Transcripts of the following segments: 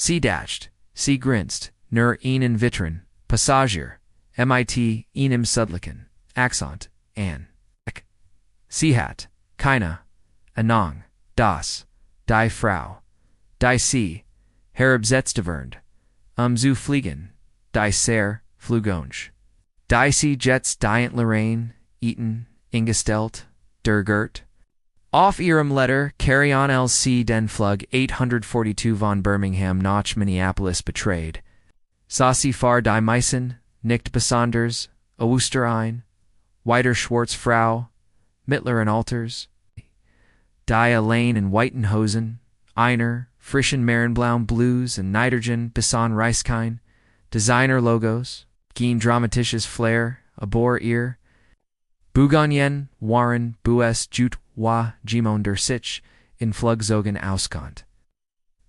Sie dashed, sie grinst, nur ihnen Vitrin, Passagier, mit ihnen Sudlichen, Accent, an. Sie hat, keine, Ahnung, das, die Frau, die Sie, herabsetztvernd, zu fliegen, die sehr, flugonsch. Die Sie jets dient Lorraine, Eaton, Ingestelt, der Gert. Auf ihrem Letter, Carry on LC den Flug 842 von Birmingham nach Minneapolis betrayed. Saucy far die Meissen, nicht besonders, Osterein, Weiter Schwarz Frau, Mittler and Alters, die Elaine in Whiten Hosen, Einer, frischen Marienblauen Blues and Nitrogen Bisson Reiskine, Designer Logos, Geen Dramatisches Flair, Abor Ear, Bugonyen, Warren, Bues, Jut, Wa, Gimon der Sich, in Flugzogen Auskant.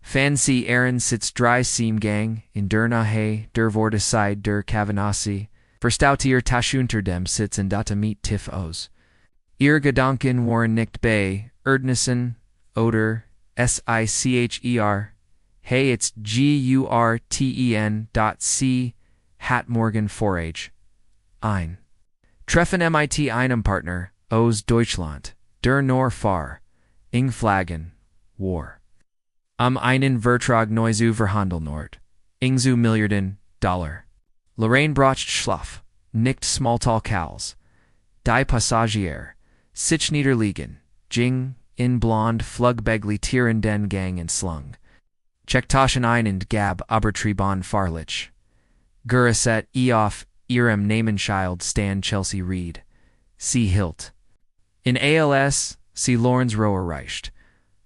Fancy Aaron sitz dry seam gang, in der Nahe, der Wurde side der Kavanasi, Verstautier Taschunter dem sitz in data meet Tiff Os. Ihr Gedanken waren nicht bei, Erdnissen, Oder, Sicher, hey it's Gurten. Hat morgen Forage. Ein. Treffen mit einem Partner, aus Deutschland, der Nor far, ing Flaggen, War. Einen Vertrag neu zu verhandeln Nord, ing zu Milliarden, Dollar. Lorraine brocht Schlaf, nicht Smalltalk Kals. Die Passagier, sich niederliegen, Jing, in blond Flugbegli Tieren den Gang and Slung. Checktaschen einend Gab Abertriebon Farlich. Guraset Eof Ihrem Namenchild Stan Chelsea Reed. C. Hilt. In ALS, C. Lorenz Rower Reicht.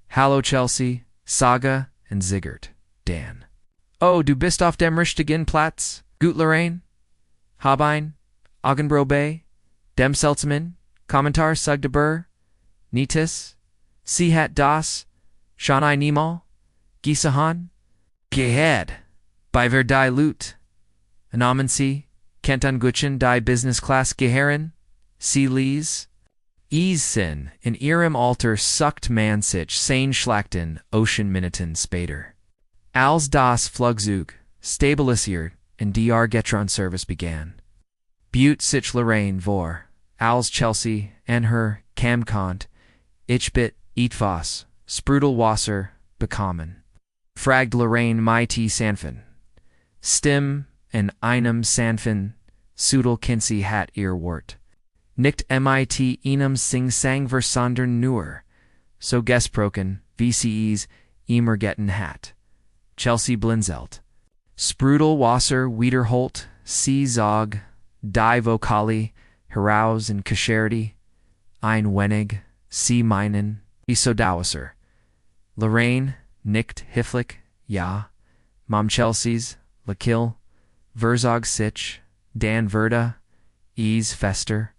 Hallo Chelsea, Saga, and Ziggert, Dan. Oh, du bist auf dem richtigen Platz, gut Lorraine? Habein, Augenbro Bay, dem Seltzman, Kommentar Sugdeber, Nitis, Sie hat das, Shanai Niemal, Gisahan, Gehed, bei ver die Lut, Anamensi, Kentan Gutchen die Business Class Geherin, Sie Lees, Sin, in ihrem Alter suckt man sich sein Schlachten, Ocean Minuten Spader. Als das Flugzeug, stabilisiert, and DR Getron service began. Butte sich Lorraine vor, als Chelsea, and her, Kamkant, Ichbit, Etwas, Sprudelwasser, bekommen. Fragt Lorraine Mighty Sanfin. Stim, en einem Sanfin, Sudel Kinsey hat ihr Wort. Nicht mit einem Sing Sang versondern nur, so gesprochen, VCEs, Emergetten hat. Chelsea Blinzelt. Sprudelwasser Wiederholt, Sie Zog, Die Vokali, Heraus and Kascherity, Ein Wenig, Sie meinen, Isodauser. Lorraine, Nicht Hifflich, Ja, Mom Chelsea's, Lakil, Verzog Sich, Dan Verda, Fester.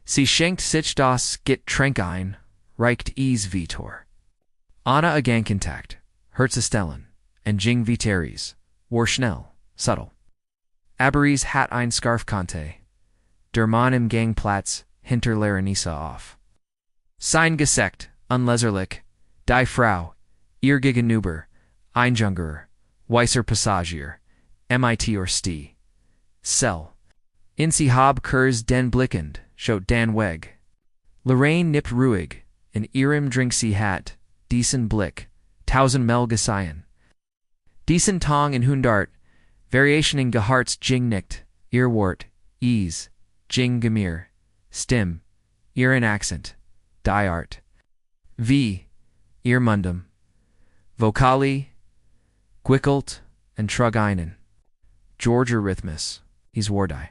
Sie schenkt sich das Getränk ein, reicht Vitor. Anna again Kontakt, Herzestellen, and Jing Viteris, war schnell, subtle. Aberies hat ein Scarfkante, der Mann im Gangplatz, hinter Laranisa auf. Sein Gesekt, unleserlich, die Frau, ihr Gegenüber, Einjungerer, weißer Passagier, mit or Sti. Sell. In sie hab Kurs den blickend, schaut Dan Weg. Lorraine nippt ruhig, in ihrem Drink sie hat, diesen Blick, tausend Mel Geseien. Diesen Tong in Hundart, Variation in Geharts Jing nicht, ihr Wort, Jing Gemir, Stim, ihren Accent, die Art. Ihr Mundum. Vokali, Gwickelt, and Trugeinen. Georgia Rhythmus, Wardai.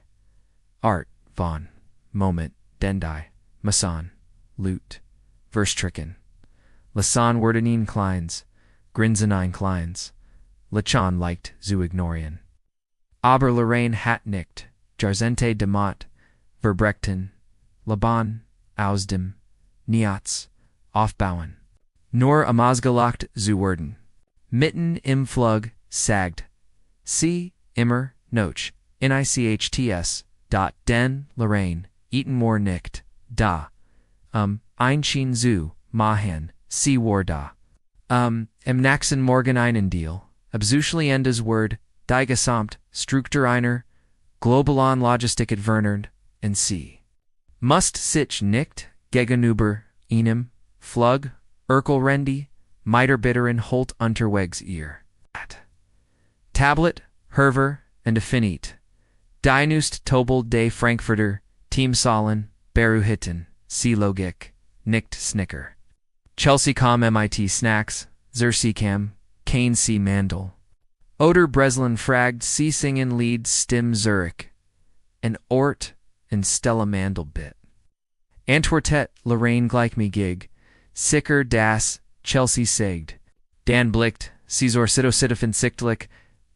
Art, von, Moment, Dendai, Masan, Lute, Verstricken. Lasan Werdenine Kleins, Grinsenine Kleins. Lachan liked zu ignorieren. Aber Lorraine hat nicht, Jarzente de Mott, Verbrechten, Laban, Ausdem, Niats, Aufbauen. Nur Amazgelacht zu werden. Mitten im Flug, sagt. Sie, immer, noch, nichts, den, Lorraine, Eatonmore nicht, da. Einschien zu, Mahan, sie war da. Im nächsten Morgen einen Deal, Abzuschli endes Word, die Gesamt, Struktur einer, Globalon Logistik advernerd, and c. Must sich nicht, gegenüber, einem, Flug, Erkelrendi, Miterbitterin Holt unterwegs ihr. Tablet, Herver, and Affinit. Die Nust Tobel de Frankfurter, Team Sollen, Beruhitten, C. Logik, Nicht Snicker. Chelsea Com MIT Snacks, Zersikam, Kane C. Mandel. Oder Breslin Fragd C. Singen Lied Stim Zurich, and Ort and Stella Mandelbit. Antwertet Lorraine gleich me gig, Sicker das Chelsea Segd, Dan Blicht, Caesar Sittofin Sichtlich,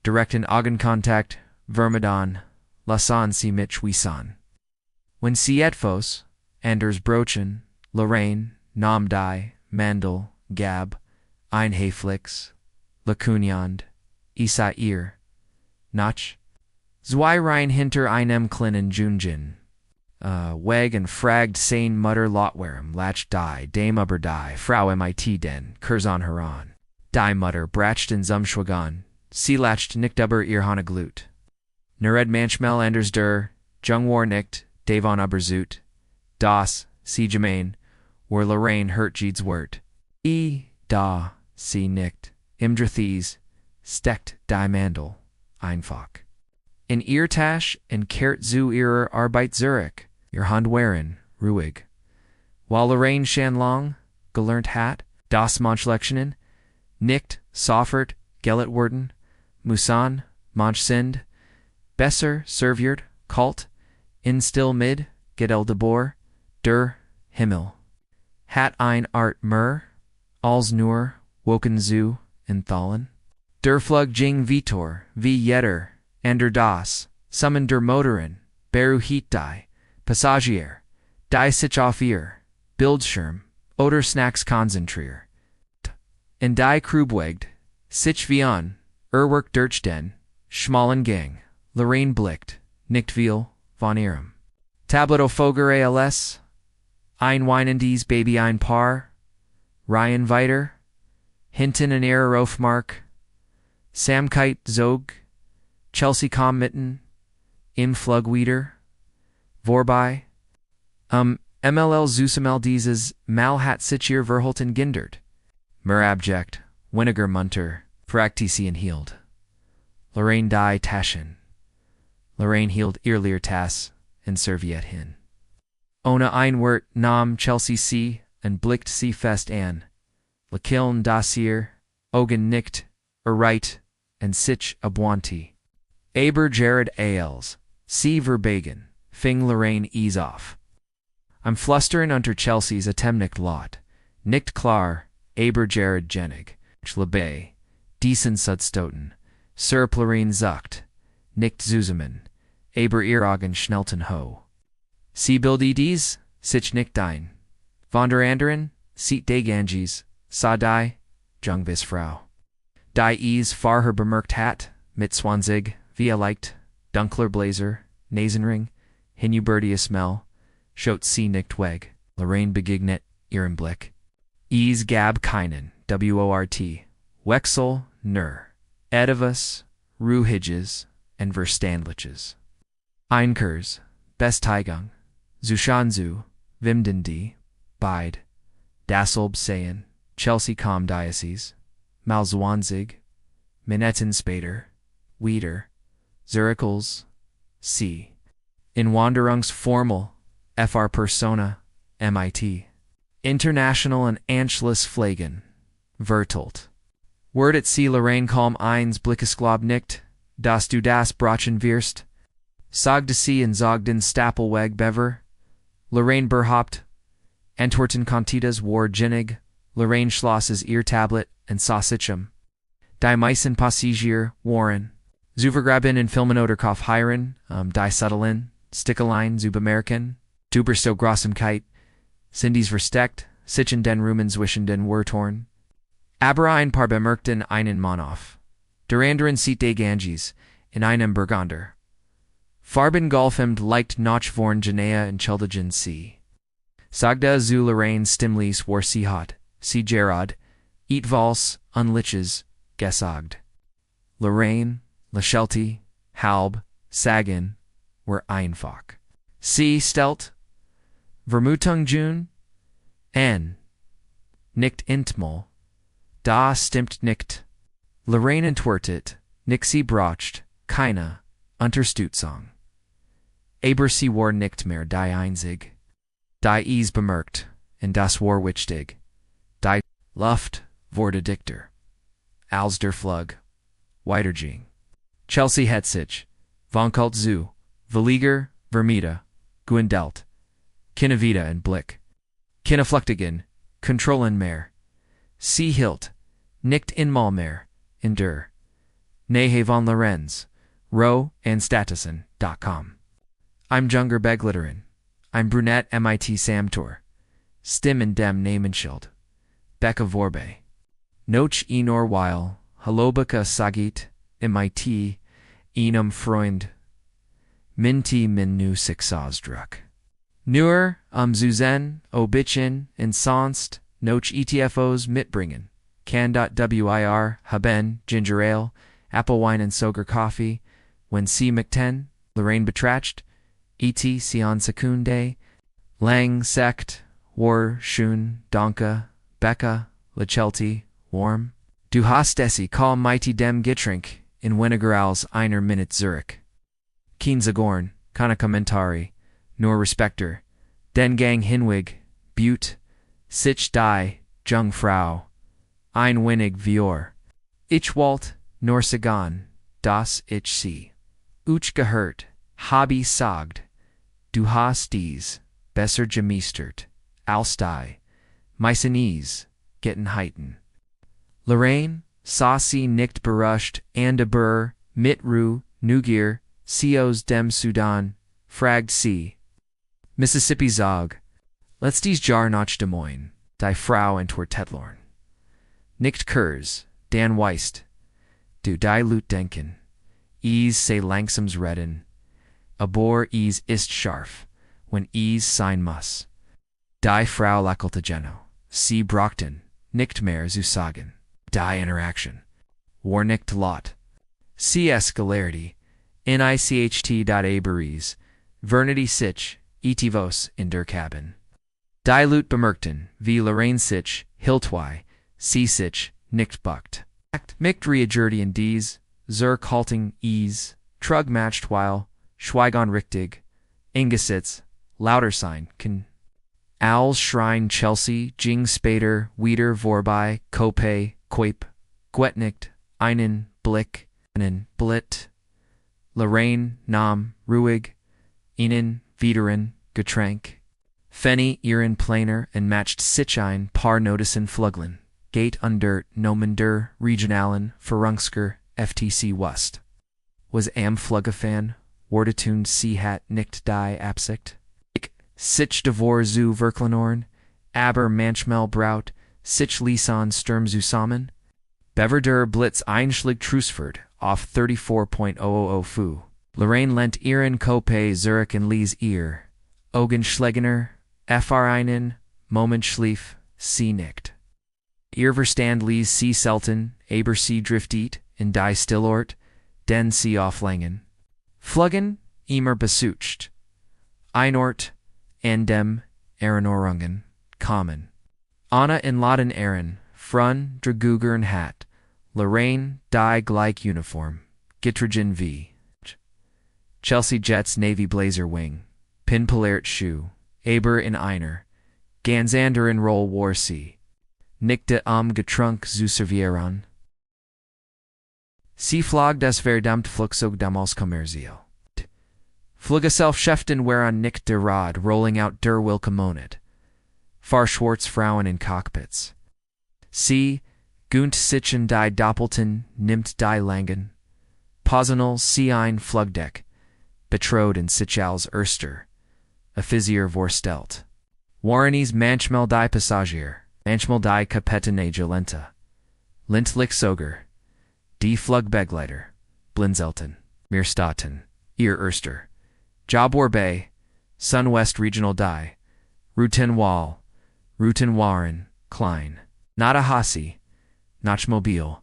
Direkten Augenkontakt, Vermidon, Lausanne C. Mitch Wiesan. When C. Etfos, Anders Brochen, Lorraine, Nam Die, Mandel, Gab, Einhaflix, Lacuniand, Isa Ir, Nach, Zwei Rein hinter einem kleinen Junjin, Weg and Fragd Sein Mutter Lotwarem, Lach Die, Dame aber Die, Frau mit den, Curzon Heran, Die Mutter, Brachten Zumschwagan, Sie lacht nicht aber ihr Haneglut. Nered Manchmel Anders der, Jungwar nicht, Davon aber Zut, Das, Sie Germain, Wor Lorraine hurt Jeeds Wort. Da, Sie nicht, Imdrathes, Steckt Die Mandel, einfach. In Irtasch and Kehrt zu ihrer Arbeit Zurich, ihr Handwaren, ruhig. While Lorraine Shanlong, gelernt hat, das Manchlecktionen, nicht, Soffert, Gellet worden, Musan, Manch Sind, Besser, Serviert, Kalt, in still mid, Gedel de Boer, der, Himmel. Hat ein Art Mur, als nur, Woken zu, in Thalen. Der Flug Jing Vitor, wie Jetter, Ander das, Summon der Motorin, Beruhit die, Passagier, die sich auf ihr, Bildschirm, oder Snacks konzentrier. In die Krubwegd, sich wie an, Erwerk Dirchten, Schmalen Gang, Lorraine Blicht, nicht viel, von ihrem. Tablet o Foger als, ein Weinendies Baby ein Paar, Ryan Weiter, Hinten en ihrer Aufmark, Samkeit Zog, Chelsea Com mitten, im Flugwieder, vorbei, MLL Zusamel dieses Mal hat sich ihr Verholten gindert, mer abject, weniger munter, Fractisian hield. Lorraine die Taschen. Lorraine hield earlier Tas, and Serviette hin. Ona Einwert Nam Chelsea C, and Blicht C Fest an. Lakiln Dassier, Ogen Nicht, Ereit, and Sich Abwanti. Aber Jared Als, C Verbagen, Fing Lorraine ease off. I'm flusteren unter Chelsea's Atemnicht Lot, Nicht klar, Aber Jared Jenig, Schlebay, Diesen Sudstoten, Sir Plurine Zucht, Nicht Zusammen, Aber ihr Augen Schnelten Ho. Sie Bild Dies, Sich Nicht Dein, Von der Anderen, Seat de Ganges, Sa die, Jungvis Frau. Die Ease Farher bemerkt hat, mit Swanzig, via Leicht, Dunkler Blazer, Nasenring, Hinubertius Mel, Schot Sie Nicht Weg, Lorraine Begegnet, Ihren Blick. Ease Gab Keinen, WORT, Wexel, Nur, Edivus, Ruhidges, and Verstandliches. Einkers, Besteigung, Zushanzu, Vimdendi, Bide, Dasselb Seien, Chelsea Com Diocese, Malzwanzig, Minnettenspader, Wieder, Zurichels, C. In Wanderungs Formal, FR Persona, MIT. International and Anschluss Pflegen, Vertelt. Word at C. Lorraine Kalm eins Blickesglob nicht, das du das Brachen wirst. Sag de C. in Zogden Stapelweg Bever. Lorraine Berhaupt, Antwerten Contitas War Jinnig, Lorraine Schlosses Ear Tablet, and Sausichem. Die Meissen Passagier, Warren. Zuvergraben in Filmenoderkopf Heiren, Die Suttelin, Stickelein, Zubamerken, Tubersto Grossemkeit, Cindy's Versteckt, Sichen den Rumen zwischen den Wurtorn. Aber ein paar bemerkten einen Monoff. Der anderen Seat de Ganges, in einem Burgunder. Farben golfemt leicht noch vorn Genea and Cheldagen C. Sagda zu Lorraine Stimlis war sie hat, sie Gerard, eat Vals, unliches, gesagd. Lorraine, Laschelte, Halb, Sagen were einfach. C. Stelt, Vermutung June, N. Nicht intmal, da stimmt nicht. Lorraine entwertet, nixie brocht, keine Unterstützung. Aber sie war nicht mehr die einzig. Die es bemerkt, und das war wichtig. Die Luft wurde dichter. Als der Flug weiterging. Chelsea het sich, von Kult zu, Verleger, Vermieter, Guendelt, keine Vida en Blick. Keine Flüchtigen, Kontrollen mehr. Sie hielt, nicht einmal mehr, in der Nähe von Lorenz, Roh and Statusen.com. I'm Junger Beglitterin. I'm Brunette MIT Samtor. Stimmen dem Namenschild. Becca Vorbe. Noch enor weil, Halobaka Sagit, MIT, einem Freund. Minti min nu Sixausdruck. Nur, Zuzen, Obitchen, und sonst, noch ETFOs mitbringen. Can.wir, Haben, Ginger Ale, Applewine and Soger Coffee, when C. McTen, Lorraine betracht, E.T. Sion Secunde, Lang Sekt, War, Schön, Danke, Becca, Laschelte, Warm. Du hast esse call mighty dem Getränk, in Wenigerals einer Minute Zurich. Kienzagorn, keine Kommentari, nur Respecter, den Gang Hinwig, Butte, sich die, Jung Frau, ein wenig Vior. Ich wollt, nur sagen, das ich sie. Uch gehört, Hobby sagt, du hast dies, besser gemeistert, als die, Meisenes, Gettenheiten. Lorraine, sah sie nicht beruscht, aber, mit Ruhe, Neugier, Cios dem Sudan, fragt sie. Mississippi Zog, let's dies Jar nach Des Moines, die Frau entwertetlorn. Nicht Kurz, Dan Weist, du die Lut denken, es sei langsames reden, aber es ist scharf, wenn es sein muss. Die Frau lächelte Geno, sie brochten, nicht mehr zu sagen, die Interaction, war nicht lot. Sie escalarity, nicht.aberies, vernity sich, etivos in der Cabin. Die Lut bemerkten, wie Lorraine sich, hiltwei, sie sich, nicht buckt. Micht reagierten dies, zur halting ease, trug matched while, schweigon richtig, ingesitz, lauter sein, can. Als Schrein Chelsea, Jing Spader, Wieder vorbei, Kope, Quape, Gwetnicht, einen Blick, einen Blit. Lorraine, Nam, Ruhig, Ihnen, Wiederin, Getränk. Fenny, ihren Planer, and matched sich ein paar Notizen Fluglen. Gate under Nomen der Regionalen Verrungsker FTC West. Was am Fluggefan, Wordetun sie hat nicht die Absicht. Sich devor zu Verklenorn, aber manchmal braut, sich Lisan Sturm zusammen. Bever der Blitz einschlägt Trusford, off 34.000 Fu. Lorraine lent ihren Kope Zurich and Lees ear. Ogen Schlegener, Fr einen, Moment schlief, sie nicht. Ihr Verstand Lees sie selten, aber sie driftet, in die Stillort, den sie auflangen. Fluggen, immer besucht. Einort, en dem, Ehrenorungen, kommen. Anna in Laden Ehren, Frun, Dragugern Hat, Lorraine, die gleich Uniform, Gittrigen V. Chelsea Jets Navy Blazer Wing, Pin Polert Schuh, Aber in Einer, Gansander in Roll War C. Nickte Getrunk zu servieren. Sie flog das verdammt Flugzeug damals kommerziell. Fluggesellschaften waren nicht der Rad rolling out der Willkommenheit. Far Schwarz Frauen in Cockpits. Sie, Gunt sichen die Doppelten, nimmt die Langen. Personal sie ein Flugdeck, betrod in sich als Erster. Offizier vorstellt. Warrenes manchmal die Passagier, manchmal die Kapitänage Lenta. Lintlich Soger. Die Flugbegleiter, Blinzelten, Mirstaten, ihr Erster. Jabor Bay, Sunwest Regional Die, Routen Wall, Routen Waren, Klein, Notahasi, Nachmobile,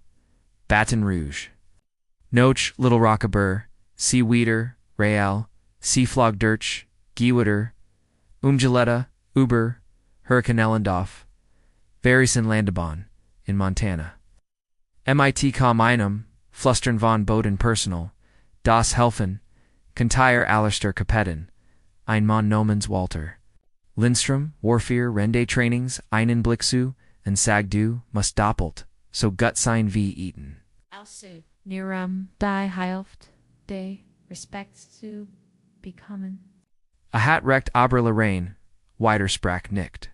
Baton Rouge. Noch, Little Rockabur, C. Wieder, Real, C. Flogdurch, Giewiter, Umgeletta, Uber, Hurricane Ellendorf, Varison Landebahn, in Montana. MIT com einem, Flustern von Boden Personal, Das Helfen, Kantire Alistair Kapeten, ein Mann Nomens Walter. Lindstrom, Warfear, Rende Trainings, einen Blixu, and Sagdu, must doppelt, so gut sein wie eaten. Also, Niram, die Hilft, de, respects zu, bekommen. A hat recht aber Lorraine, weiter sprach nicht.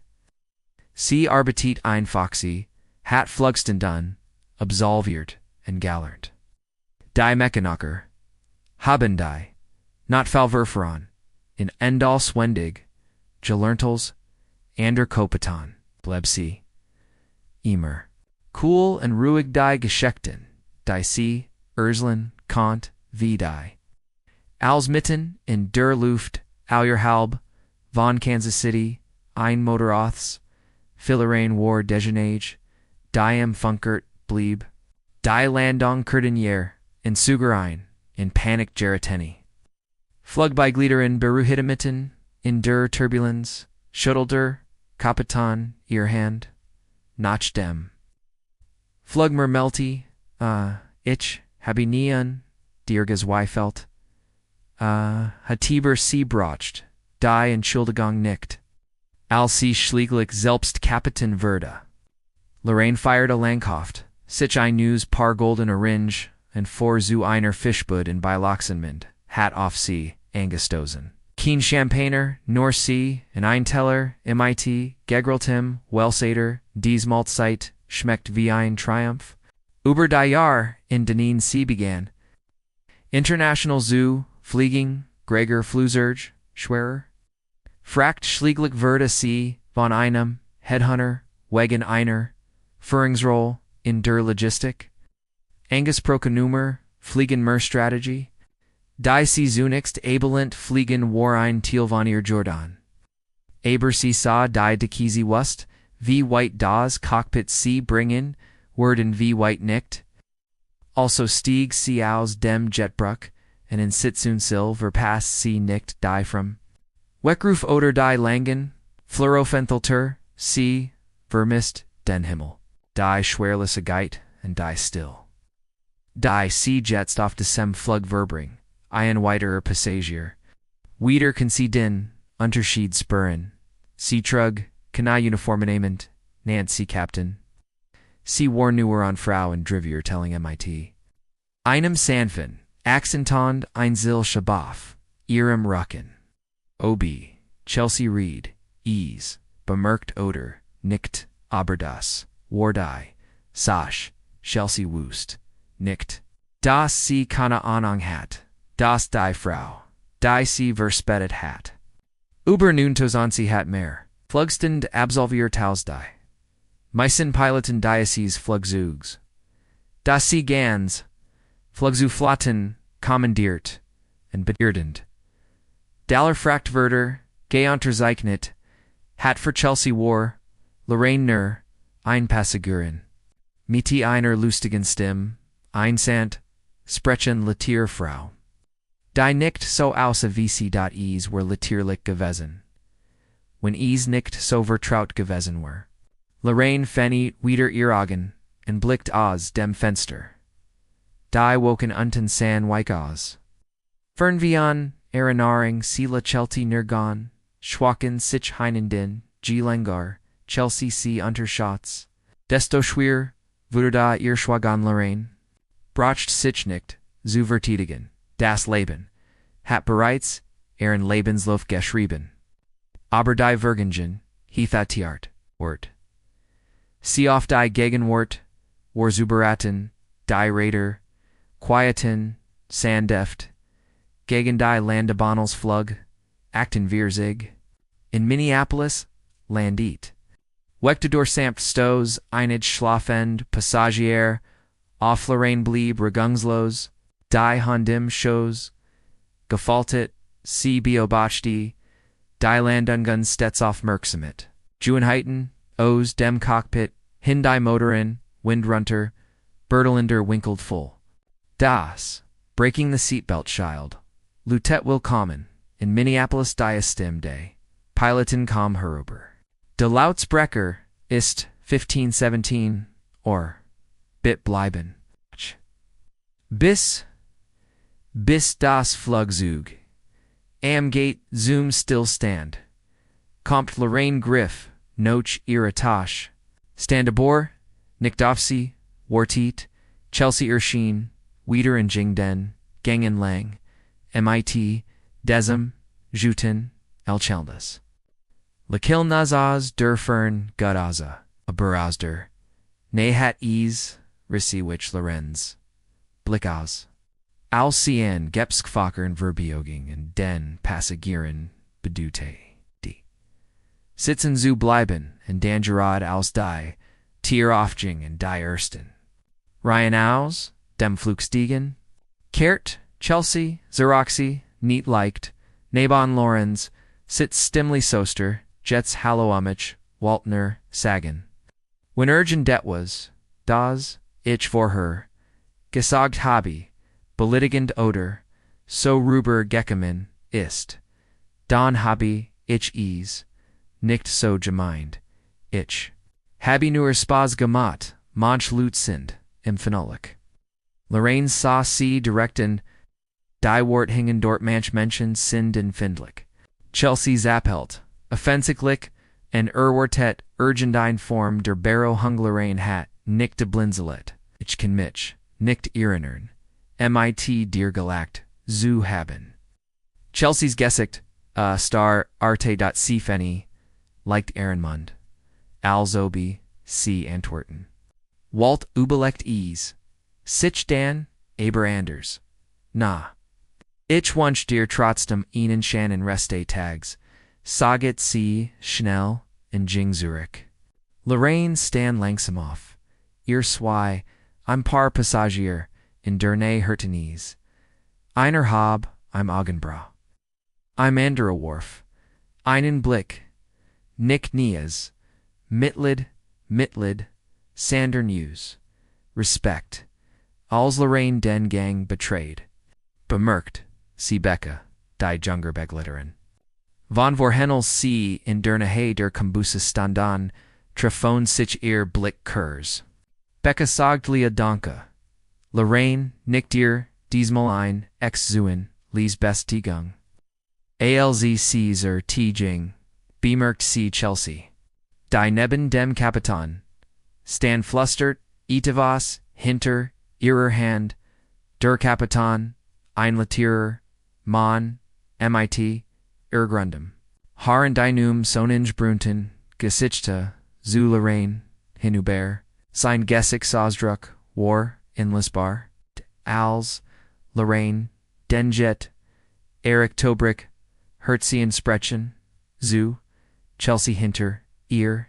Sie arbeitet einfache, hat Flugsten done, absolviert, and gallernt. Die Mechaniker, haben die, not Falverferon, in Endal Swendig, Gelerntels, Ander Kopetan, Blebsi, Emer. Cool and ruhig die Geschichten, die Sie, Urslan, Kant, wie die. Als mitten in der Luft, Halb, von Kansas City, ein Motorroths, Philerain war Dejenage, die Funkert, blieb, die Landung Kurdenier, in Sugerein, in Panik Gerateni. Flug bei Gliederen Beruhitemitten, in der Turbulence, Schuttelder, Kapitan, ihr Hand, nach dem. Flugmer Melti, ich, habe nie Dierges Weifelt, Hatiber sie brocht, die Entschuldigung nicht. Als sie schlieglich selbst Kapitan wurde. Lorraine feierte Langhoft, sich ein News paar golden Orange, and vor zu einer Fischbud in Beiloxenmund, hat auf sie, angestoßen. Keen Champagner, North Sea, and Einteller, MIT, Gegreltim, Welsader, Diesmalzeit, schmeckt wie ein Triumph. Über die Jahr, in Deneen See began. International Zoo, Flieging, Gregor Fluzerge, Schwerer. Fracht schlieglich wurde sie, von einem, Headhunter, Wegen Einer, Führungsroll, in der Logistik. Angus Prokonumer, Fliegen mer Strategy. Die sie zunächst abelent fliegen war ein Teil von ihr Jordan. Aber sie sah die Dekizi wust, wie weit das Cockpit sie bringen, werden wie weit nicht. Also stieg sie aus dem Jetbruck, and in Sitzun verpasst sie nicht die from. Weckruf oder die Langen, Fluorofenthelter, sie, vermisst den Himmel. Die schwerlose Geit, and die still. Die sie jetst auf dem Flug verbring. Ein weiterer Passagier. Wieder kann sie den Unterschied spüren. Sie trug, keine Uniformen nehmend, Nancy Captain. Sie war nur an Frau und Drivier telling MIT. Einem Sanfin, Accentond Einzil Shabaf, ihrem Rucken. OB, Chelsea Reed, Ease, bemerkt oder, nicht, aber das, war die, Sash, Chelsea Wust, nicht. Das sie keine Ahnung hat. Das die Frau, die sie verspettet hat. Über nun sie hat mehr. Flugstend absolvier taus die. Meisen piloten diocese Flugzugs. Das sie gans, Flugzuflotten kommandiert, and beerdend. Daller Frachtwerder, Geonterzeichnet, hat für Chelsea war, Lorraine nur, ein Passagierin. Miti einer lustigen Stimme, einsant, sprechen Latier Frau. Die nicht so außer vc.ease were latierlich gewesen. When ease nicht so vertraut gewesen were. Lorraine Fenny wieder ihr Augen, und blickt aus dem Fenster. Die woken unten san weich aus. Fern wie an, Erinnerung sie la Chelsea nirgon, schwachen sich heinenden, Lengar, Chelsea sie Unterschatz. Desto schwer, wurde da ihr schwagan Lorraine. Bracht sich nicht, zu verteidigen. Das Leben, hat bereits, Lebenslauf geschrieben. Aber die Vergingen, Heathatiart, Wort. Sie auf die Gegenwart, war Zuberaten, die Raider, Quieten, Sandeft, gegen die Landebahns Flug, Acten wir sig. In Minneapolis, Landit. Wechtador samt Stows, einige Schlafend, Passagier, auf Lorraine blieb Regungslos, die Hondim shows, gefaltet, sie beobachti, die Landungen stets auf Merksamit. Juenheiten, O's dem Cockpit, Hindi Motorin, Windrunter, Bertelinder winkled full. Das, breaking the seatbelt child. Lutet willkommen, in Minneapolis die Stimme, Piloten kom herüber. De Lautsprecher ist 1517, or bit bleiben. Bis das Flugzeug am Gate zum Stillstand. Kommt Lorraine Griff, noch ihre Tasche. Standabor, nicht auf sie, wartet, Chelsea Erschien, wieder in Jingden, Gangen Lang, MIT, Desem, Juten, Elcheldas. Lakil Nazaz der Fern Gudaza, Aburazder, Nehat Ease, Risiwich Lorenz, Blickaz. Alcien Gepskfakern Verbioging and Den Passagieren Bedute, D. Sitzen zu bleiben and Dangerad aus die, Tier Aufjing and die Ersten. Ryan aus, dem Flugstiegen, Kehrt, Chelsea, Xeroxy, Neat Liked, Nabon Lorenz, Sitz Stimly Soester, Jets Halloamich, Waltner, Sagan. When urgent debt was, das, ich for her, Gesagt Hobby, Belitigend Oder, so Ruber Geckemin, ist. Don Hobby, ich ease, nicht so gemeint, ich. Habby nur Spas Gamat, Manch Lutsind, im Phenolik. Lorraine saw sie direkten, die Worthingen dort manch Menschen sind in Findlik. Chelsea Zappelt, Offensichtlich, en Erwartet Urgendine Form der Barrow Hung Lorraine hat, nicht de Blinzelet, ich kann mich, nicht irinern. MIT dir Galact, zu haben. Chelsea's Gesicht, star arte.cfenny, liked Ehrenmund. Alzobi, C. Antwerpen. Walt Ubelect Ease. Sich Dan, Aber Anders. Na. Ich wunsch dir trotzdem ihnen Shannon Reste Tags. Saget C. Schnell, in Jing Zurich. Lorraine Stan Langsamoff. Ihr zwei, ein paar Passagier, in Dernay Hertenese. Einer Hab, I'm Augenbra. I'm Andera Worf. Einen Blick. Nick Nias. Mitlid, Sander News. Respect. Als Lorraine den Gang betrayed. Bemerkt, sie Becca, die Junger Beglitterin. Von Vorhenel sie in Dernahe der Kombuse Standan, Trefon sich ihr Blick Kurs. Becca sagt Lia Danke. Lorraine, nicht dir, diesmal ein, ex Zuen, lies Bestigung. Alz Caesar T. Jing, bemerkt C. Chelsea. Die neben dem Kapitan. Stan flustert, etwas, hinter, ihrer Hand, der Kapitan, einlatierer, Mann, MIT, Irgrundum. Haren deinum soninge brunten, Gesichte, zu Lorraine, Hinuber, sein Gessig Sosdruck, War, Inlisbar, Als, Lorraine, Denjet, Eric Tobrick, Hertzian Sprechen, zu, Chelsea Hinter, Ear,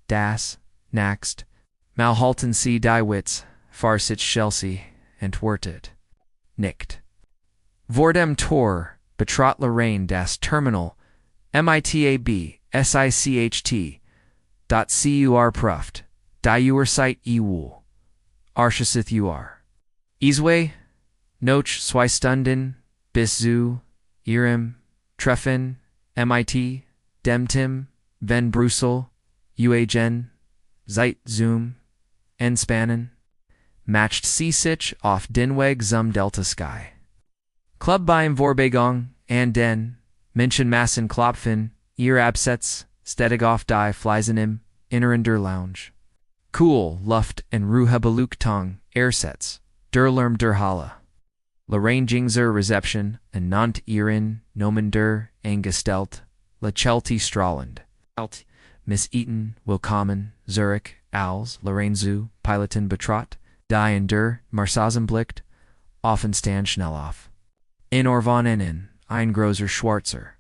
Das, Naxt, Malhalten C. Diewitz, Farsich Chelsea, Entwertet, Nicht. Vordem Tor, Betrot Lorraine das Terminal, MITAB, SICHT, .CUR Pruft, Die Site EWUL, Archesith UR. Iswe, Noch 2 Stunden, bis zu, Ihrem, Treffen, MIT, Demtim, Ven Brüssel, UAGen, Zeit Zoom, Entspannen, matched Seesich auf Dinweg zum Delta Sky. Club beim Vorbegang, and den, Menschenmassen klopfen, ihr Absatz, stedig auf die Fleisenim, inneren der Lounge. Cool, Luft en Ruhebeluchtung, Airsets, der Lärm der Halle. Lorraine Jingzer Reception, en Nant ihren, Nomen der, Angestellt, La Chelty strahlend. Miss Eaton, Willkommen, Zurich, Als, Lorraine zu, Piloten betrot, die in der, Marsazenblicht, Offenstand schnell auf. In Orvan innen, ein großer Schwarzer,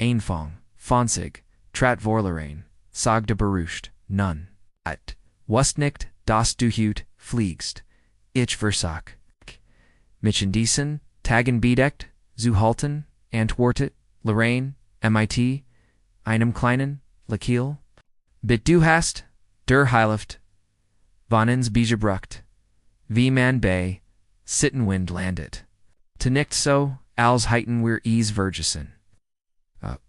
Einfachen, Fonsig, Trat vor Lorraine, Sagde beruscht, nun, at, wust nicht, dass du hut, fliegst, ich versag. Mitchendiesen, Tagen bedeckt, zu halten, Antwortet, Lorraine, MIT, einem kleinen, Lakil. Bit du hast, der Heiluft, Vonens Bigebrucht, wie man bei, sitten Wind landet. To nicht so, als heiten wir es vergessen.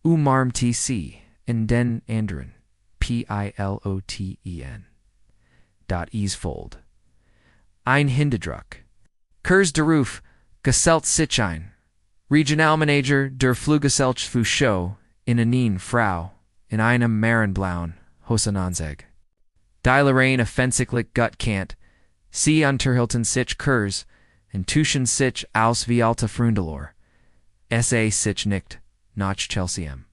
Umarm tc, in den anderen, piloten. Es fold. Ein Hinderdruck. Kurs de Ruf, Geselt sich ein. Regionalmanager der Fluggesellschaft für Show, in einen Frau, in einem Marenblauen, Hosenanzeg. Die Lorraine offensichtlich gut kennt, sie unterhalten sich Kurs, in Tuschen sich aus wie alte Freundelor. Sa sich nicht, nach Chelseam.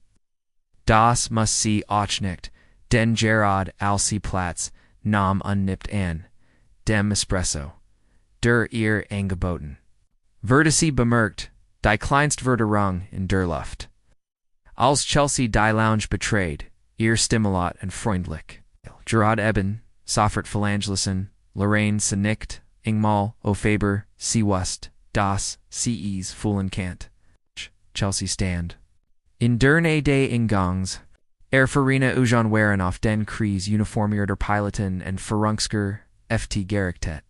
Das muss sie auch nicht, denn Gerard als Sitzplatz nahm unnippt an, dem Espresso, der ihr angeboten. Wurde sie bemerkt, die Kleinstwörterung in der Luft. Als Chelsea die Lounge betrayed, ihr Stimulat und freundlich. Gerard eben, Soffert Phalangelisen, Lorraine Senickt, Ingmal, O'Faber, Sie Wust, Das, Ces, Fuhlenkant. Chelsea stand. In Derne des Ingangs, Farina Ujan waren auf den Kreis uniformierter Piloten und Verrungsker, FT Gerichtet.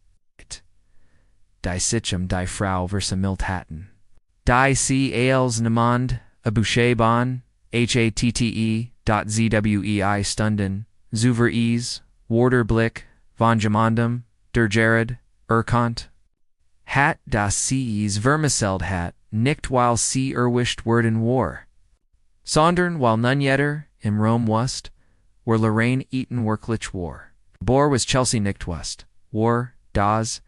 Die Sichem die Frau versamilt hatten. Die C. Als Niemand, a Boucher Bon, HATTE.ZWEI Stunden, Zuver Ease, Warder Blick, von Gemondum, der Jared, Urkant. Hat das Ces Vermiceld hat, nicht weil sie erwischt werden war. Sondern weil nun jetter, im Rome wust, were Lorraine Eaton wirklich war. Bor was Chelsea nicht wust, war, das,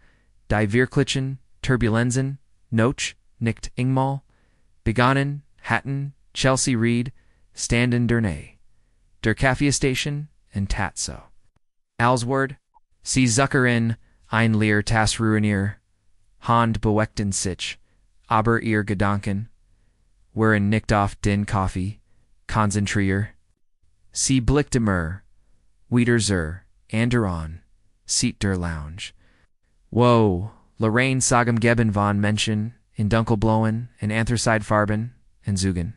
die Wirklichen, Turbulenzen, Noch, nicht Ingmal, begonnen, hatten, Chelsea Reed, standen Derne, der Kaffeestation, and Tatso. Alsword, sie Zuckerin, ein Leer tas Ruinier, Hand beweckten sich, aber ihr Gedanken, waren nicht auf den Kaffee, konzentrier. Sie blickte mir, wieder zur, anderan, Seat der Lounge. Wo, Lorraine sagem geben von Menschen, in Dunkelblauen, in Anthracite-Farben, in Zugen.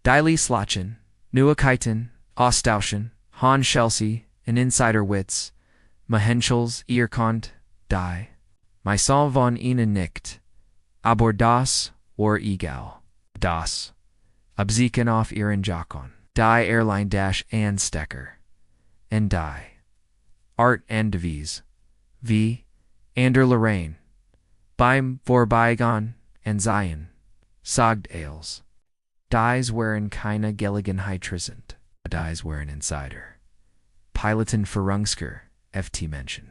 Die Slotchen, Neuigkeiten, Austauschen, Han Chelsea, in Insider-Witz, Mahenschels, ihr konnt, die. My Sang von ihnen nicht, aber das war egal. Das. Abzieken auf ihren Jakon. Die Airline Dash and Stecker. And die. Art and Devise. Wie, Ander Lorraine. Beim Vorbeigan and Zion. Sagt Ales. Dies waren keine Gelegenheit sind. Dies waren Insider. Piloten Verrungsker, FT Menschen.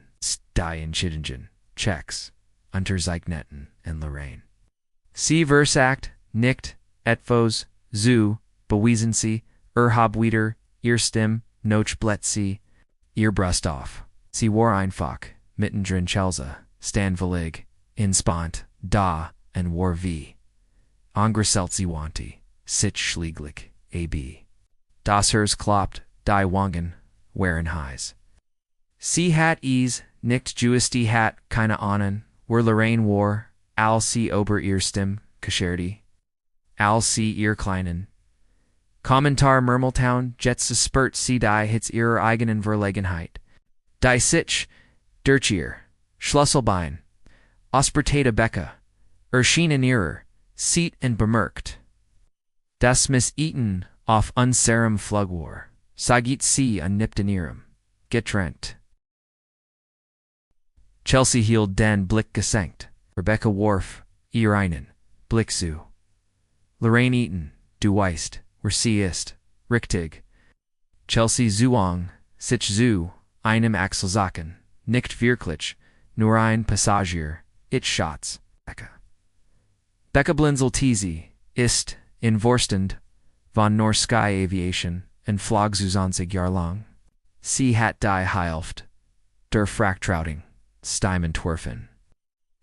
Die in Chittingen. Checks. Unter Zeigneten and Lorraine. Sie versagt, nicht, etwas, zu, bewiesen sie, hab wieder, ihr Stimm, noch blätt sie, ihr Brust auf. Sie war einfach, mittendrin Chelsea, stand willig, inspant, da, and war wie. Angeselt sie wanti, sich schlieglich, ab. Das Hers kloppt, die Wangen, waren heiß. Sie hat es, nicht juisti hat, keine Ahnen, were Lorraine war, all sie ober ihr Stimm, Kascherdi. All sie ihr Kleinen. Kommentar Murmeltown, Jetze Spurt sie die hits ihrer eigenen Verlegenheit. Die sich, Dirchier, Schlüsselbein, Ospertata Becca, erschienen ihrer, sieht und bemerkt. Das Miss Eaton auf unserem Flug war, sagit sie unnippt in ihrem, getrennt. Chelsea hielt den Blick gesenkt, Rebecca Worf, ihr einen, Blick zu. Lorraine Eaton, du weißt, wer sie ist, richtig. Chelsea Zuong, sich zu, einem Achselsacken, nicht wirklich, nur ein Passagier, it Schatz, Becca. Becca Blinzel Teasy, ist, in Vorstand, von Nor Sky Aviation, und flog 20 Jahr lang. Sie hat die Heilft, der Frachtrauting, Steimen Twerfen.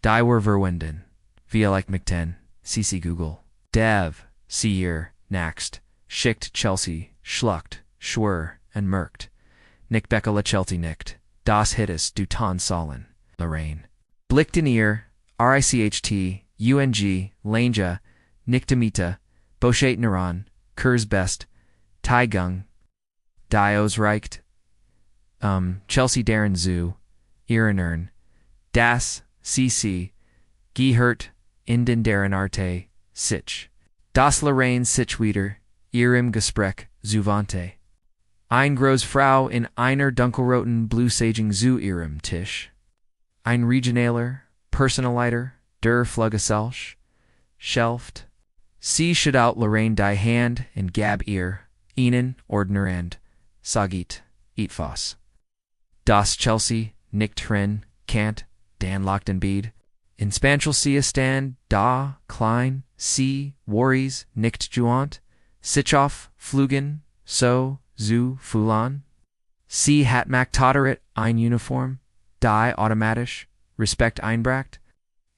Die were verwenden, via like McTen, CC Google. Dev, Seer, Naxt, Schickt Chelsea, Schlucht, Schwur, and Merkt. Nick Becca la Chelsea nicht, Das Hittis du Ton Sollen, Lorraine. Blicked in ear, RICHT, UNG, Lanja, Niktamita, Bochet Neuron, Kurs Best, Taigung, Dios Reicht, Chelsea Darren Zoo, Irenern, Das, CC, Gehört, in deren Arte, sich. Das Lorraine sich wieder, ihrem Gespräch zuwandte. Ein groß Frau in einer dunkelroten Bluesagen zu ihrem Tisch. Ein regionaler, Personaliter, der Fluggesellschaft. Sie schüttelt Lorraine die Hand und gab ihr, ihnen, Ordner and, sagit, etwas. Das Chelsea, nickt Hren, Kant, Dan lockten Bead. In Spanschel sie stand, da, klein, sie, worries, nickt Juant, Sichoff, Flugen, so, zu, Fulan. Sie hat Mac totteret, ein Uniform, die automatisch, Respekt einbracht.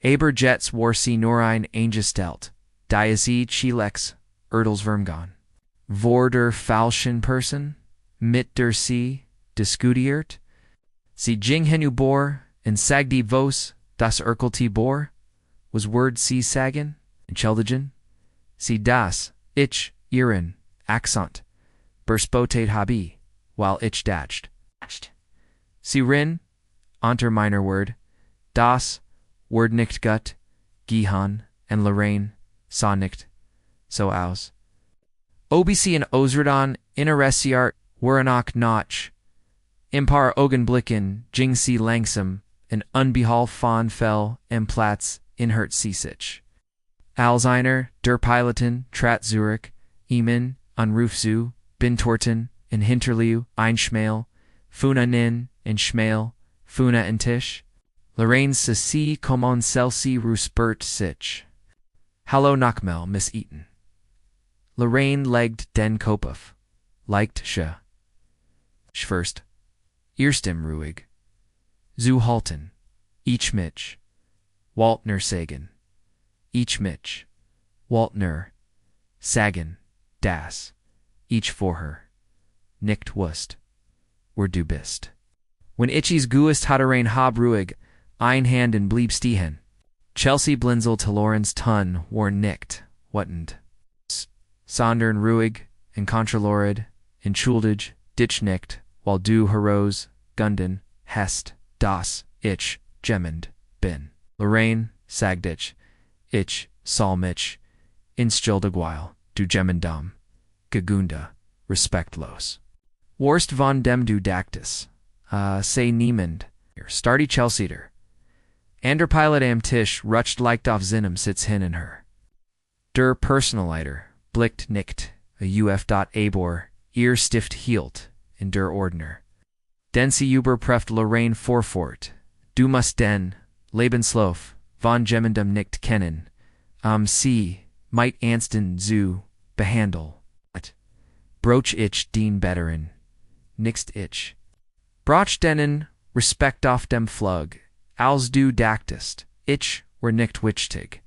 Aber Jets war sie nur ein eingestellt, die sie Chilex, Erdels Vermgon. Vor der falschen Person, mit der sie, diskutiert. Sie ging hin bor, und sagte vos, das Erkelti bor, was word sie sagen, entschuldigen. Sie das, ich, ihren, Accent, berspotet habi, while ich datcht. Sie rin, unter meiner word, das, word nicht gut, Gihan, and Lorraine, saw nicht, so aus. OBC and Osradan, interessiert, Wuranach notch, Impar Augenblicken, Jing sie langsam, and unbehal von fell, Platz, inhert sich. Als einer, der Piloten, trat Zurich, Emin, Anruf zu, bin Torten, in Hinterliu, Einschmail, Funa nin, in Schmail, Funa in Tisch. Lorraine sie comment celle-ci ruspert sich. Hallo Nachmel, Miss Eaton. Lorraine legged den Kopf, liked Schwirst, erstem ruhig. Zu halten, ich mich. Waltner sagen. Ich mich. Waltner. Sagen, das. Ich vorher. Nicht wust. Wer du bist. When itchies guest hatterain hab ruhig, ein Hand in blieb stehen. Chelsea blinzel to Lorenz Tun war nicht, wattend. Sondern ruhig, in contralorid, entschuldig, ditch nicht, while du heroes, Gunden, hest, das, ich, gemmend, bin. Lorraine, sagdich, ich, salmich, instildegweil, du gemmendam, gegunda, respektlos. Worst von dem du dactus, say niemand, starty Chelseater. Ander Pilot am Tisch rutscht leicht auf Zinem sitz hin in her. Der Personaliter, blickt nicht, a uf.abor, ihr stift hielt, in der Ordner. Den sie überprüft Lorraine vorfort, du musst den, Lebenslauf, von jemandem nicht kennen, sie, might ernsten zu, behandel, broch ich den betteren, nixt ich. Broch denen, respect auf dem Flug, als du dactest, ich, were nicht wichtig.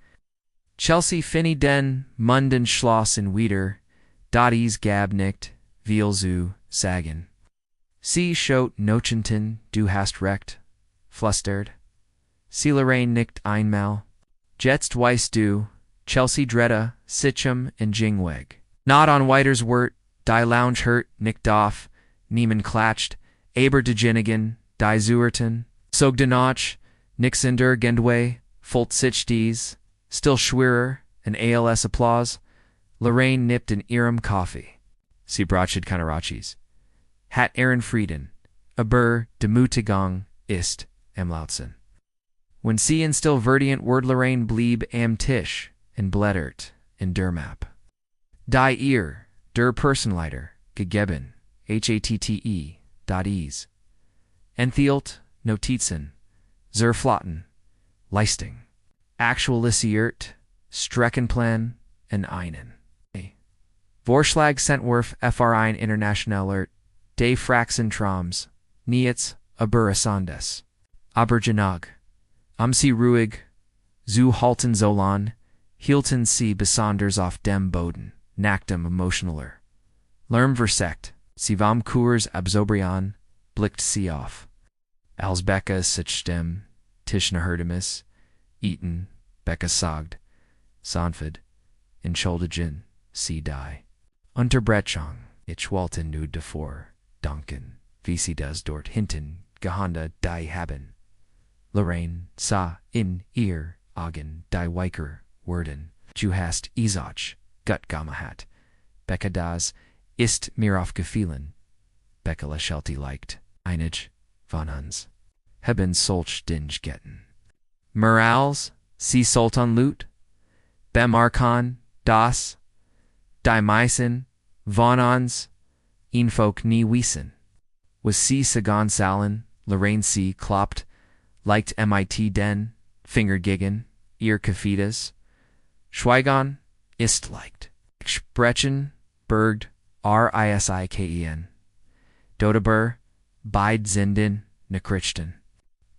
Chelsea finny den, munden Schloss in wieder, Dotties gab nicht, viel zu, sagen. Sie schot Nochenten, du hast recht, flustert. Sie Lorraine nicht einmal. Jetzt weißt du, Chelsea dretta, Sichem and Jingweg. Not on Whiter's Wort, die Lounge hurt, nicht doff, niemen klatscht, aber de Ginnigan, die Zuerten, sog de Notch, Nixender Gendway, Folt sich dies, still schwerer, an ALS applause. Lorraine nipped an ihrem Coffee. Sie brachet Kanarachis. Hat Aaron Frieden, aber de Mutigang ist, am Lautzen. When sie in still verdient word Lorraine blieb am Tisch, in Blättert, in Dermap. Die ihr, der Personaliter, gegeben, HATTE.ease. Enthielt, Notizen, Zerflotten, Leistung. Actualisiert, Streckenplan, and einen. Vorschlag Centwerf FRI Internationaler, de Fraxen Trams, Nietz, Aburasandes. Aber sie ruhig, zu halten Zolan, hielten sie besonders auf dem Boden, nacktem emotionaler. Lerm versekt, sie vom Kurs absobrian, blickt sie auf. Als Becca sich dem, Tischner Herdemis, Eaton, Becca sagd, sanfed, entschuldigen, sie die. Unterbrechung, ich wollte nur davor, danken, wie sie das dort hinten, gehanda die haben. Lorraine sah in ihr Augen, die Weiker, Worden, du hast Isach, gut gemacht. Becca das ist mir aufgefallen. Becca lächelte leicht, einige von uns haben solch Dinge getten. Morals, sie Sultan Lut, bemerken, das, die meisten von uns, Folk nie wissen. Was sie sagen sollen, Lorraine sie kloppt, leicht mit den Finger gegen ihr Kafidas. Schweigen ist leicht. Sprechen, bergt, risiken. Dodeber, beid zinden, nekrichten.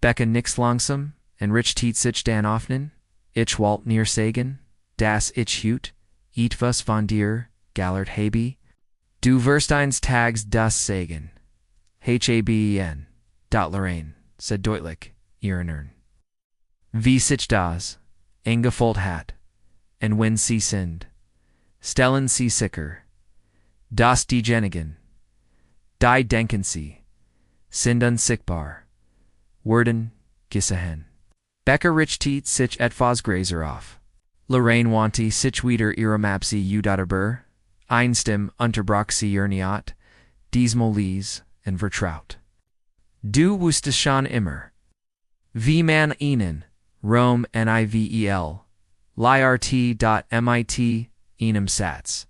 Becca nix langsam, en rich tiet sich dan offnen, ich walt neer sagen, das ich hut, etwas von dir, gallert habe. Du wirst eins tags das sagen. Haben, Lorraine, said deutlich, ihrer. Wie sich das, eingefolgt hat, en wenn sie sind, stellen sie sicher, das diejenigen, die denken sie, sind unsichtbar, werden gesehen. Becca richtet sich etwas größer auf. Lorraine wandte sich wieder ihrer Mapsi Udaterber, einstem unterbrach sie ihr nicht, diesmal leise und vertraut. Du wusstest schon immer, wie man ihnen, Rom nivel, lirt.mit, einem Satz.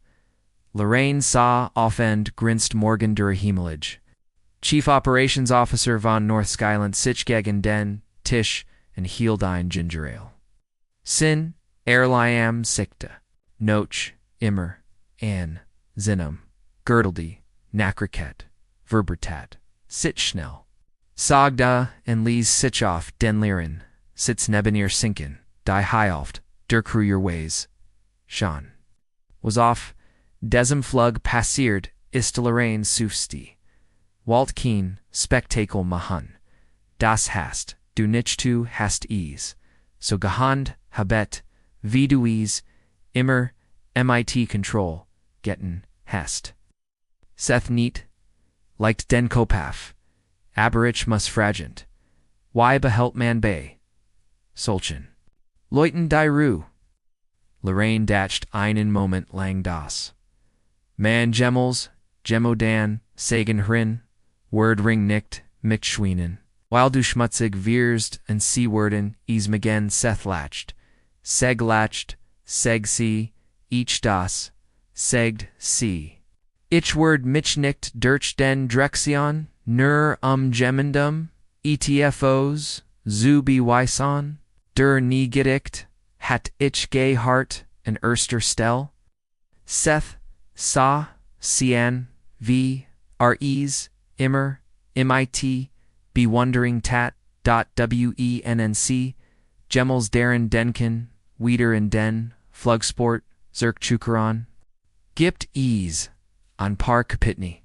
Lorraine sah offend grinst morgen durch Himmelig. Chief Operations Officer von North Skyland sich gegen den Tisch und hielt ein Ginger Ale. Sin, Erliam sikte, Noch, immer, an, Zinum, Girdledi, Nakriket, Verbertat, sit schnell. Sagda en lies sich auf den Lieren, sitz neben ihr sinken, die Hyoft, der Kruger Ways. Schon. Was auf, desem Flug passiert, ist Lorraine sufsti. Walt Keen, Spektakel machen. Das hast, du nicht tu hast ease. So gehand, habet, wie du ease, immer, mit Control, getten, hast. Seth neat, leicht den Kopaf, aberich mus fragent. Why behelt man bei? Solchen. Leuten die Ruhe. Lorraine datcht einen Moment lang das. Man Gemmels, Gemmodan, Sagan Hrin, Word ring nicht, mit Schweinen. While du schmutzig wirst und sie worden, ismagen Seth latcht. Seg latcht, seg sie, each das, segd sie. Ich word mich nicht durch den Drexion, nur Gemendum, ETFOs, Zubi Wyson, der nie gedickt, hat ich gay hart, en erster Stell. Seth, sa, cian, v, res, immer, mit, bewondering tat, wennc, Gemmels deren denken, wieder in den, Flugsport, Zerkchukeron. Gibt ease, an paar Kapitni.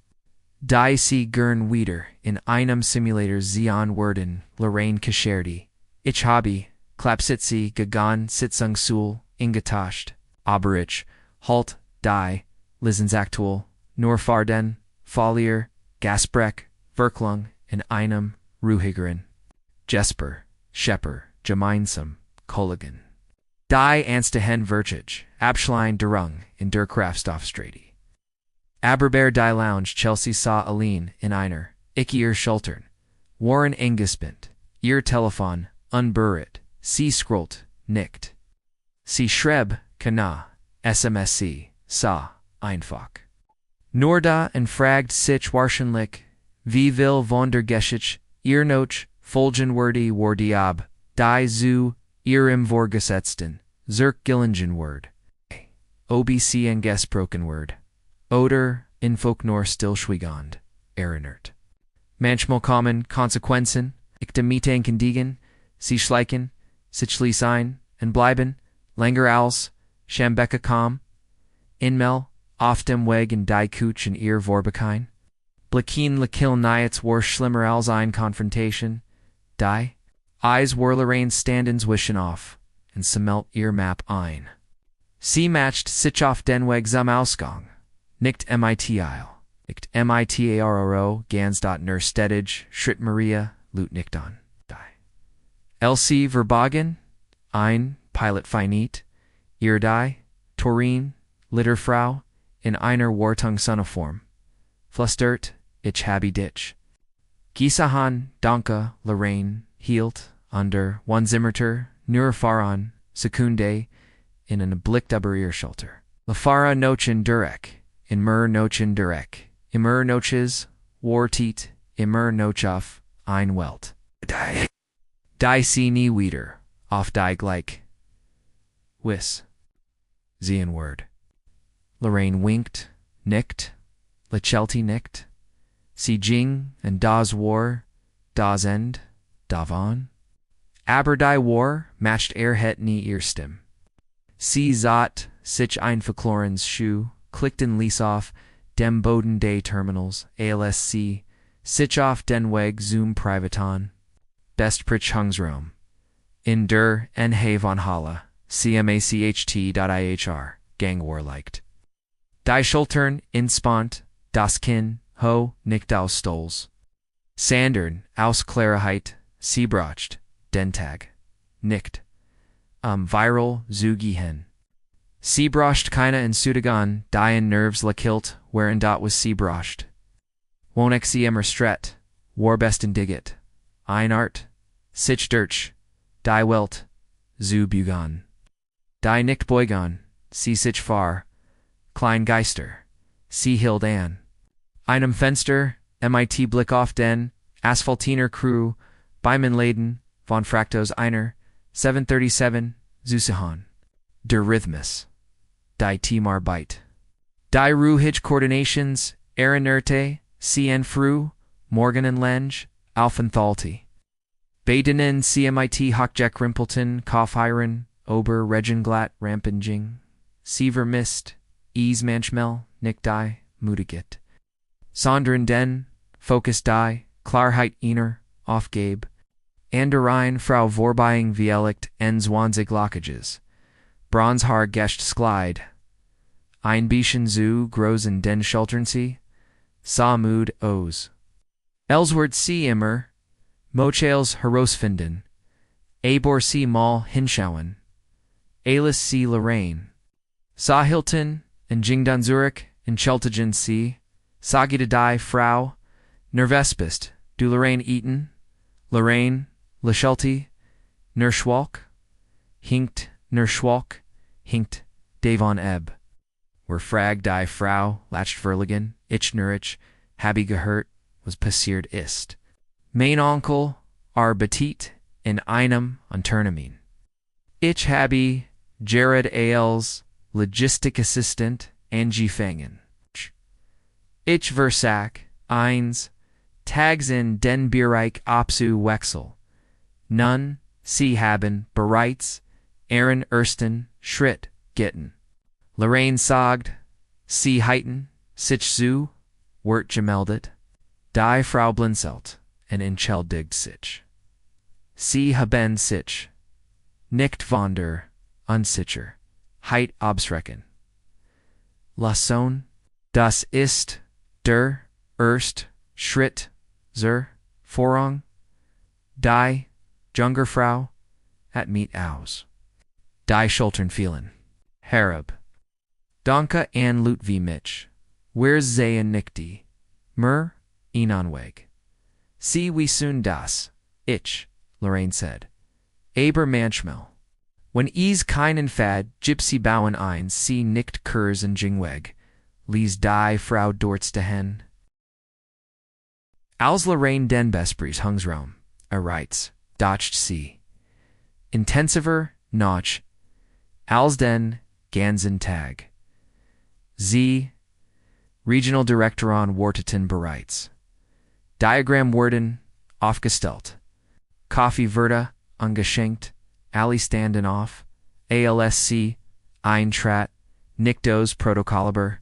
Die sie gern wieder, in einem Simulator Zion Worden, Lorraine Kascherdi. Ich habe, Klapsitzi, gegan, Sitzung sul, ingetascht, Aberich, Halt, die, Lisensaktual, nur Farden, Follier, Gasbreck, Verklung, in einem, Ruhigeren. Jesper, Schepper, Gemeinsam, Kolligan. Die Anstehen Virchage, Abschlein Derung, in der Kraftstoffstrati. Aberbear die Lounge Chelsea saw Aline, in Einer, Ikier Schultern. Warren Engespint, ihr Telefon, unberührt, sie scrollt, nickt. Sie schreb, kana, SMSC, sa, einfach. Norda und fragt sich wahrscheinlich, wie will von der Geschichte, ihr Noch, Folgenwördi Wordiab, die zu, ihrem Vorgesetzten, Zirk Gillingenword. OBC and Gesprokenword. Oder, Infok nur stillschweigend, erinnert. Manchmal kommen Konsequenzen, ich demite kendigen, sie schleichen, sich ein, und bleiben, länger als, Schambecca kam, inmel, auf dem Weg in die Kuch in ihr Vorbekein. Blicken lekil niets war schlimmer als ein Konfrontation, die, Eyes war Lorraine standens wischen auf, und smelt ihr Map ein. Sie matcht sich auf den Weg zum Ausgang, nicht mit Eil, nicht mitaro, gans.ner Stedtage, Schritt Maria, Lut nicht an, die. Elsie verbagen, Pilot finite, ihrer, Turin, Frau, in einer Wartung Uniform. Flustert, ich habe dich. Gisahan, Danke, Lorraine, hielt, under, one Zimmerter, nur fahren, Sekunde, in an Blick über ihr Schulter. La Fara Nochen Durek, immer Nochen Durek, immer Noches, Wartit, immer Nochauf, ein Welt. Die sie nie wieder, auf die gleich. Sehen word. Lorraine winked, nicked, Lechelty nicked. Sie Jing and das war, das End, davon. Aber die war, matched het nie erstem. Sie zat, sich einverklorens Schuh, klickten ließ auf, dem Boden des Terminals, ALSC, sich auf den Weg zum Privaton. Bestprich Hungsraum. In der NH von Halle, CMACHT.IHR, Gangwar liked. Die Schultern, inspont, das Kinn, ho, nicht aus Stolz. Sandern, aus Klarheit, Siebrocht, den Tag. Nicht. Viral, Zugihen. Siebrocht keine in Sudagan, die in Nerves lakilt, wherein dot was Siebrocht. Wonek sie immer stret, warbesten digit. Einart, sich dirch, die Welt, zu Bugan. Die nicht Beugan, sie sich far, Klein Geister, sie hild an. Einem Fenster, MIT Blick auf den, Asphaltiner Crew, Beimann von Fractos Einer, 737, Zusahan. Der Rhythmus. Die Timar Byte. Die Ruhig Coordinations, Erinerte, CN Fru, Morgan and Lenge, Alphenthalti. Badenen CMIT Hockjack Rimpleton, Kaufhiren, Ober Regenglatt Rampinging, Siever Mist, Ease Manchmel, Nick Die, Mudigit. Sondern den, Focus Die, Klarheit Einer, Aufgabe. Anderein Frau Vorbeiing Vielicht en Zwanzig Lockages. Bronzhaar Gescht Sklide. Einbischen zu Großen den Schulternsee. Samud O's. Ellsworth C. Immer. Mochales Herausfinden. Abor C. Mal Hinschauen. Alice C. Lorraine. Sahilton, and Jingdan Zurich, and Cheltagen C. Sagita Die Frau. Nervespist, du Lorraine Eaton. Lorraine, Lechelty, Nerschwalk. Hinkt, Nerschwalk, Hinkt, Davon Ebb. Where Frag Die Frau, Latcht Verligen, Ich Nurich, Habby Gehört, was passiert ist. Mein Onkel, Ar Betit, in einem Unternehmen. Ich habe Jared Ailes, Logistic Assistant, Angie Fangen. Ich Versack, Eins, Tags in den Bereich Opsu Wechsel. Nun, Sie haben bereits, ersten Schritt getan. Lorraine sagt, Sie heiten, sich zu, wird gemeldet. Die Frau Blinzelt, en entschuldigt sich. Sie haben sich, nicht von der, unsicher, heit abschrecken. Lassen, das ist, der, erst, Schritt, zur, Vorrang, die, Jungerfrau, at meet aus. Die Schultern fielen. Harab. Danke an Lutvi Mitch. Where's Zay and Nickty? Mer, Enonweg. See we soon das. Ich, Lorraine said. Aber manchmal. When ease keinen Fad, Gypsy bauen eins, see nickt Kurs and Jingweg. Lies die Frau dorts dehen. Als Lorraine den Bespries Hungsraum, writes, dotcht sie. Intensiver, notch, als den, ganzen Tag. Z, Regional Direktoron Warteten bereits. Diagram worden, aufgestellt. Coffee Verda, ungeschenkt, Ali standen auf, ALSC, Eintrat, Nickdos Protocoliber,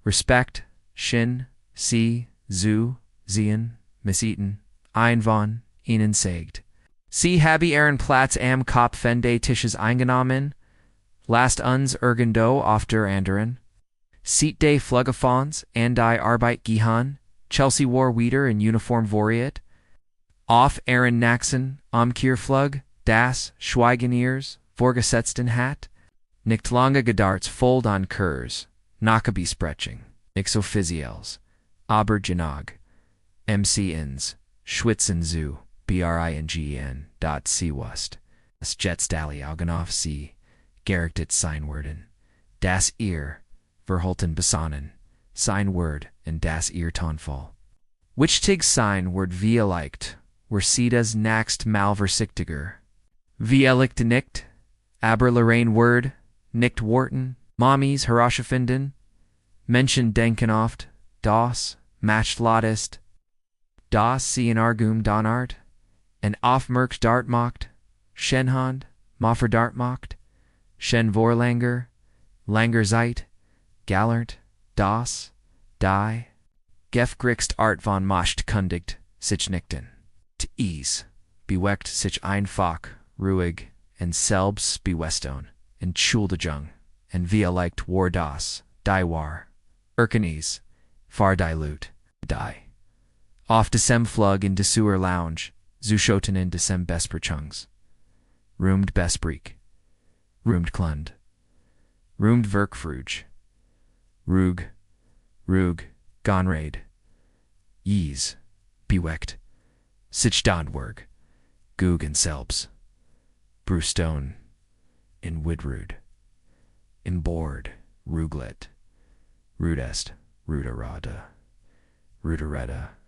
Respect, Shin, C, Zu, Zien, Misseten, Ein von, Ihnen sagt. Sie habe Ihren Platz am Kopf Fende Tisches eingenommen, last uns irgendwo auf der anderen. Seat day Fluggafons, and die Arbeit gehan, Chelsea war wieder in Uniform voriet. Auf Aaron Naxon, Flug, das, Schweigeneers, vorgesetzten hat, nicht lange gedarts fold an Kurs, nachbesprechung, nix offiziels, aber genug, MC ins, schwitzen zu, bringen.c-wust, das Jetstally Augenauf sie, gerichtet sein werden, das ihr, verhalten besonnen, sein Word and das ihr Tonfall. Wichtig sein Word wie leicht, were sieht as naxt malversichtiger. Wie licht nicht, aber Lorraine Word, nicht Worten, Mommies herausfinden, Menschen denken oft, das, matcht lautest, das sie in Argum donart, en aufmerkt dart macht, Schenhand, moffer dart macht, Schen Vorlanger, Langer Zeit, Gallert, das, die, Gefgrixt Art von Mascht kundigt, sich nichten. To ease, beweckt sich einfach, ruhig, en selbst beweston, en Schuldejung, en via leicht war das, die war, Erkenes, far dilute, die. Oft desem flug in desuer lounge, zuschoten in desem besperchungs. Roomed bespreek, roomed klund, roomed verkfruge, rug, gonraid, yees, beweckt, sich dandwerg, goog en selbst, brustone, in widrud, in board, ruglet, rudest, ruderada,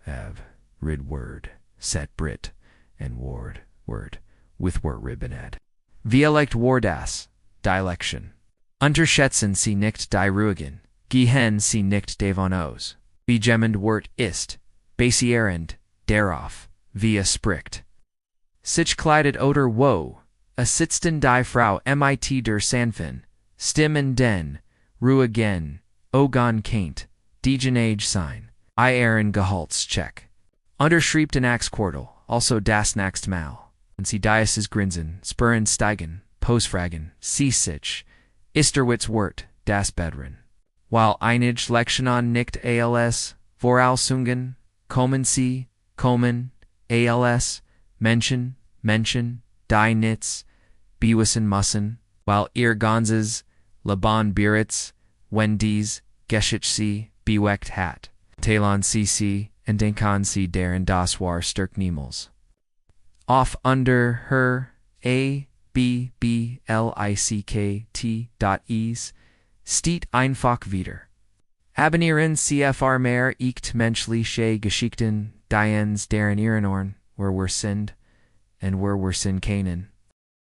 ev, rid word, set brit, and word, with word ribbened. Vielect wardas, dilection. Unterschätzen sie nicht die Ruhigen, gehen sie nicht davon aus. Begemend wort ist, basierend, darauf, via spricht. Sich kleidet oder wo, sitzten die Frau mit der Sanfin, stimmen den, ruhigen, ogon kaint, digenage sein, ihren Gehaltscheck. Unterschriebten Axquartal, also das naxt Mal, und sie dieses Grinsen, Spurren steigen, Posfragen, sie sich, Isterwitz Wort, das Bedren. While einige Lektionen nicht als, Vorausungen, kommen sie, kommen, als, Menschen, die Nitz, bewissen müssen, while ihr Ganzes, Laban Biritz, Wendy's, Geschich sie, beweckt hat, Talon sie, and denken sie deren das war stark niemals. Off under her, Blickkt.es, steht einfach wieder. Abonnieren CFR mehr echt menschliche Geschichten, Diens deren Ihrenorn, where wir sind, and where wir sind keinen.